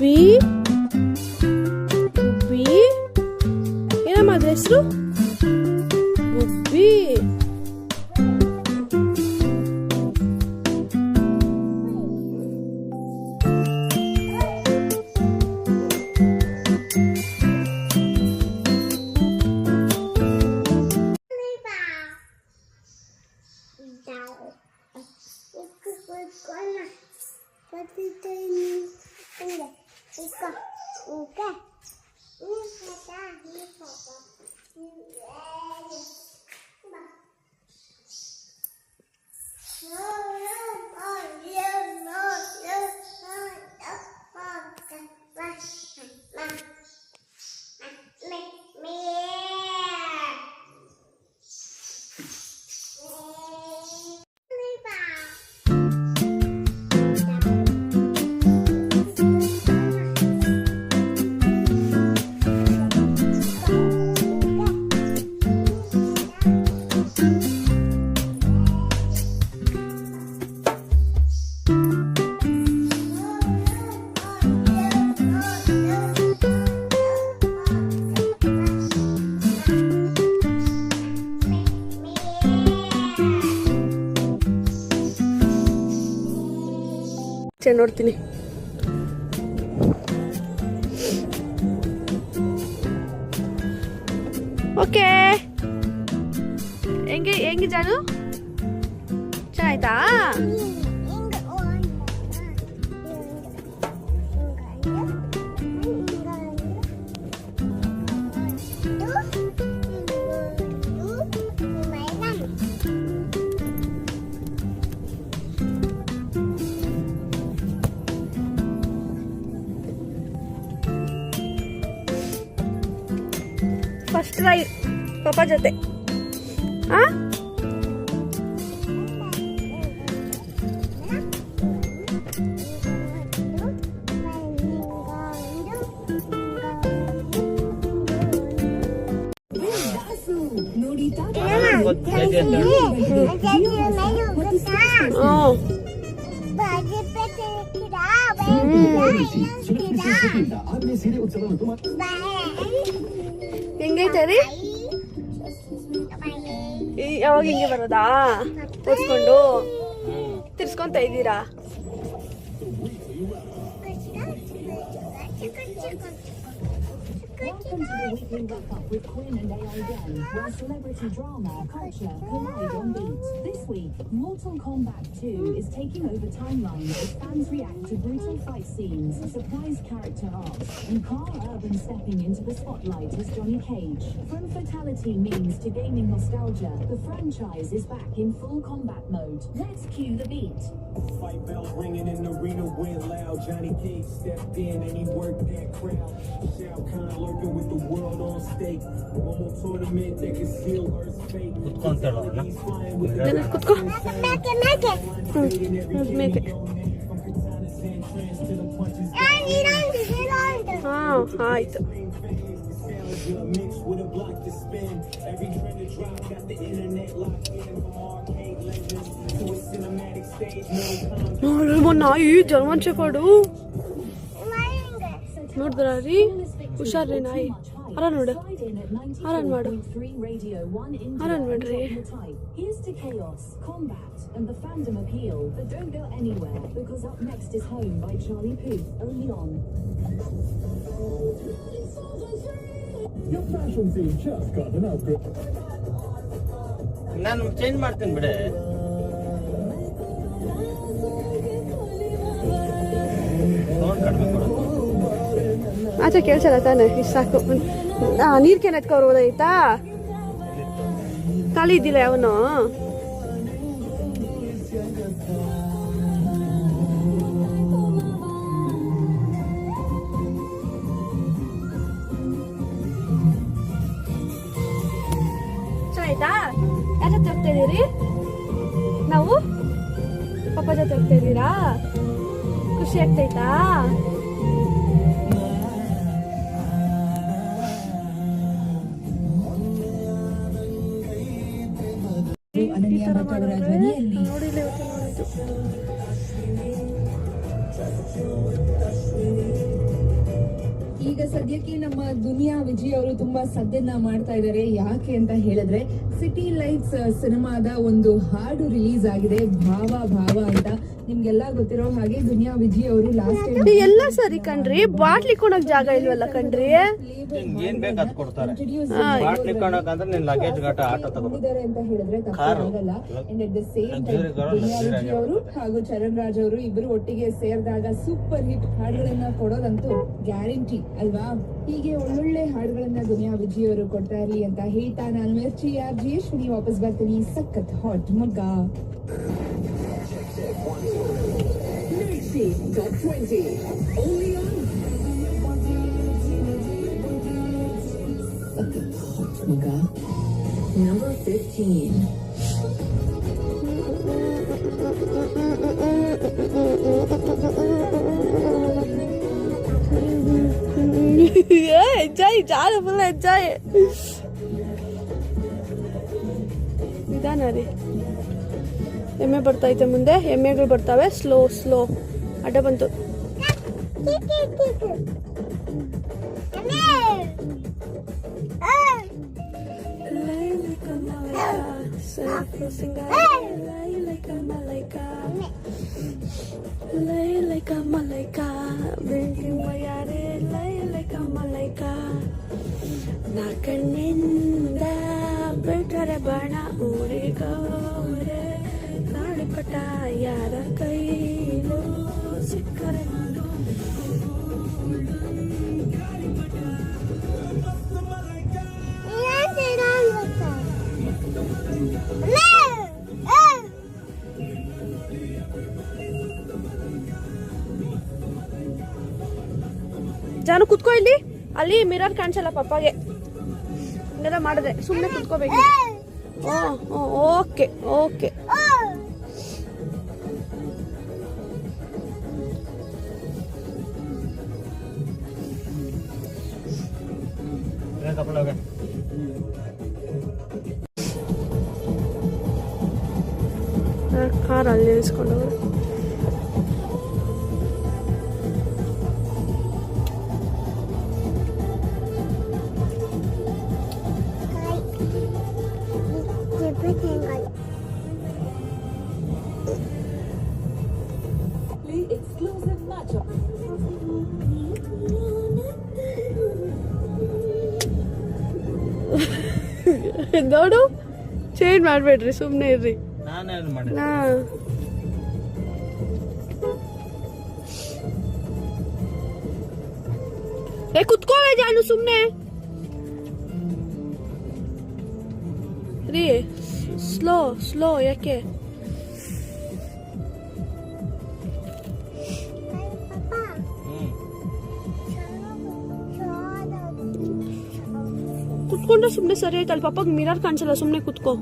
ಗುಬ್ಬಿ ಗುಬ್ಬಿ ಏನಮ್ಮ ಅದ್ರ ಹೆಸರು? ಗುಬ್ಬಿ. ನೋಡ್ತೀನಿ. ಓಕೆ, ಹೆಂಗೆ ಜಾನು? ಚೆನ್ನಾಯ್ತಾ? ಫಸ್ಟ್ ರೈಡ್ ಪಾಪ ಜೊತೆ. ಹೆಂಗೈತೆ ರೀ? ಯಾವಾಗ ಹಿಂಗೆ ಬರೋದಾ? ಓಡಿಸ್ಕೊಂಡು ತಿರ್ಸ್ಕೊಂತ ಇದ್ದೀರಾ? Welcome to the weekly wrap-up with Quinn and AIDN, where celebrity drama, culture collide on beat. This week, Mortal Kombat 2 is taking over timelines as fans react to brutal fight scenes, surprise character arcs, and Carl Urban stepping into the spotlight as Johnny Cage. From fatality memes to gaming nostalgia, the franchise is back in full combat mode. Let's cue the beat. Fight bells ringing in the arena went loud. Johnny Cage stepped in and he worked that crowd. Shao Kahn lurking with the world on stake. One more tournament that can seal Earth's fate. He's flying with the make it. ಆಯ್ತು. mixed with a block to spin. Every trend to drop got the internet locked in. From arcade legends to a cinematic stage. ನಾಯಿ German ಶೆಫರ್ಡು ನೋಡಿದ್ರ ರೀ? ಹುಷಾರ್ರಿ ನಾಯಿ. ಆರಾನ್ ನೋಡು, ಆರಾನ್ ಮಾಡು, ಆರಾನ್ ಮಾಡ್ರಿ. Here's to chaos, combat, and the fandom appeal. But don't go anywhere, because up next is Home by Charlie Puth, only on. Your fashion scene just got an upgrade. ನಾನು change ಮಾಡ್ತೀನಿ ಬಿಡೆ. ಆಚೆ ಕೇಳ್ಸಲ್ಲ ತಾನೆ? ಇಷ್ಟು ಸಾಕು. ನೀರು ಕ್ಯಾನ್ ಎತ್ಕೊರ್ಬೋದಾಯ್ತಾ? ಖಾಲಿ ಇದ್ದಿಲ್ಲ ಅವನು. ಚೆನ್ನಾಯ್ತಾ? ಯಾರ ಜೊತೆ ಹೋಗ್ತಾ ಇದೀರಿ? ನಾವು ಪಾಪ ಜೊತೆ ಹೋಗ್ತಾ ಇದ್ದೀರಾ? ಖುಷಿ ಆಗ್ತೈತಾ? ನೋಡಿಲ್ಲ ಇವತ್ತು ನೋಡಿದ್ದು. ಈಗ ಸದ್ಯಕ್ಕೆ ನಮ್ಮ ದುನಿಯಾ ವಿಜಯ್ ಅವರು ತುಂಬಾ ಸದ್ಯನ ಮಾಡ್ತಾ ಇದ್ದಾರೆ. ಯಾಕೆ ಅಂತ ಹೇಳಿದ್ರೆ ಸಿಟಿ ಲೈಟ್ಸ್ ಸಿನಿಮಾದ ಒಂದು ಹಾಡು ರಿಲೀಸ್ ಆಗಿದೆ, ಭಾವ ಭಾವ ಅಂತ. ನಿಮ್ಗೆಲ್ಲ ಗೊತ್ತಿರೋ ಹಾಗೆ ದುನಿಯಾ ವಿಜಯ್ ಅವರು ಲಾಸ್ಟ್ ಎಲ್ಲ ಸರಿ ಕಣ್ರಿ, ಬಾಟ್ಲಿ ಕೊಡಕ್ ಜಾಗ ಇಲ್ವಲ್ಲ ಕಣ್ರಿ. ಏನ್ ಬೇಕಾದ್ ಕೊಡ್ತಾರೆ. ಬಾಟ್ಲಿ ಕೊಡಕಂದ್ರೆ ನಿನ್ ಲಗೇಜ್ ಗಾಟ ಆಟೋ ತಗೋತಾರೆ ಅಂತ ಹೇಳಿದ್ರೆ ತಪ್ಪಾಗಲ್ಲ. And at the same time Duniya Vijay ಅವರು ಹಾಗೂ ಚರಣ್ ರಾಜ್ ಅವರು ಇಬ್ಬರು ಒಟ್ಟಿಗೆ ಸೇರಿದಾಗ ಸೂಪರ್ ಹಿಟ್ ಹಾಡುಗಳನ್ನ ಕೊಡೋದಂತೂ ಗ್ಯಾರಂಟಿ ಅಲ್ವಾ. ಹೀಗೆ ಒಳ್ಳೊಳ್ಳೆ ಹಾಡುಗಳನ್ನ ದುನಿಯಾ ವಿಜಯ್ ಅವರು ಕೊಡ್ತಾ ಇರ್ಲಿ ಅಂತ ಹೇಳ್ತಾ ನಾನು ಮಿರ್ಚಿ RJ ಅಶ್ವಿನಿ ವಾಪಸ್ ಬರ್ತೀನಿ. ಸಖತ್ ಹಾಟ್ ಮಗ. Top 20. Only on Hot Maga. Number 15. Enjoy, jolly full enjoy. ನಿಧಾನ ರೀ, ಎಮ್ಮೆ ಬರ್ತೈತೆ ಮುಂದೆ, ಎಮ್ಮೆಗಳು ಬರ್ತಾವೆ. Slow slow. ಅಡ್ಡ ಬಂತು. ನಾ ಕಣ್ಣಿಂದ ಬಿಟ್ಟರೆ ಬಾಣ ಊರಿಗೌರೆ ಗಾಳಿಪಟ ಯಾರ ಕೈಲೂ ಸಿಕ್ಕರೆ ಜಾನು ಕುತ್ಕೋ ಇಲ್ಲಿ. ಅಲ್ಲಿ ಮಿರರ್ ಕಾಣಿಸಲ್ಲ ಪಪ್ಪಾಗೆ. ಹಿಂಗೆಲ್ಲ ಮಾಡಿದ್ರೆ ಸುಮ್ಮನೆ ಕುತ್ಕೋಬೇಕು. Okay okay. ಕಾರ್ ಅಲ್ಲಿ ನಿಲ್ಸ್ಕೊಂಡು exclusive matchup. ನೋಡು, ಚೇಂಜ್ ಮಾಡ್ಬೇಡ್ರಿ, ಸುಮ್ಮನೆ ಇರ್ರಿ. ನಾನೇನ್ ಮಾಡಿದೆ? ಕುತ್ಕೋ ಜಾನು, ಸುಮ್ಮನೆ ರೀ. Slow slow. ಯಾಕೆ ಕುತ್ಕೊಂಡ್ರೆ ಸುಮ್ಮನೆ ಸರಿ ಆಯ್ತಲ್ಲ. ಪಾಪಾಗ ಮಿರರ್ ಕಾಣಿಸಲ್ಲ, ಸುಮ್ಮನೆ ಕುತ್ಕೋ.